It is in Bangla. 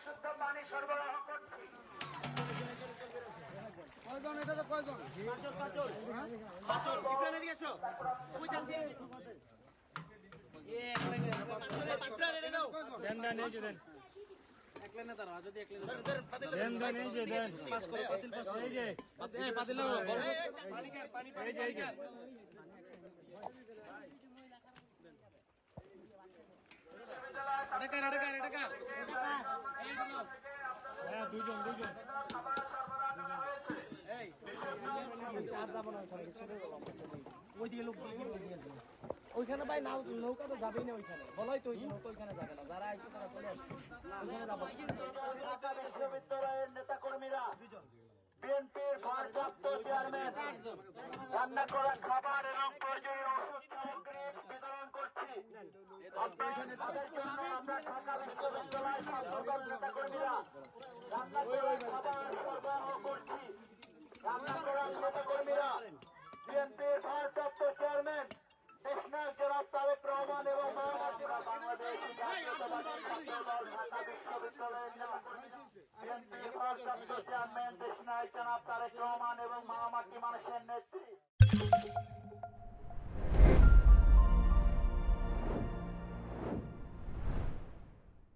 বিশুদ্ধ পানি সরবরাহ করছি। কয়জন এটা তো কয়জন দুইজন ওইখানে ভাই নৌকা তো যাবেই না, ওইখানে বলাই তো নৌকা ওইখানে যাবে না, যারা আসছে তারা চলে আসছে ওইখানে যাবো। ঢাকা বিশ্ববিদ্যালয়ের নেতা কর্মীরা বিএনপির ভারপ্রাপ্ত চেয়ারম্যান রান্না করা খাবার এবং প্রয়োজনীয় ওষুধ সামগ্রী বিতরণ করছি। আপনাদের জন্য আমরা ঢাকা বিশ্ববিদ্যালয়ের সকল নেতা কর্মীরা রান্না করা খাবার সরবরাহ করছি। রান্না করা নেতা কর্মীরা বিএনপির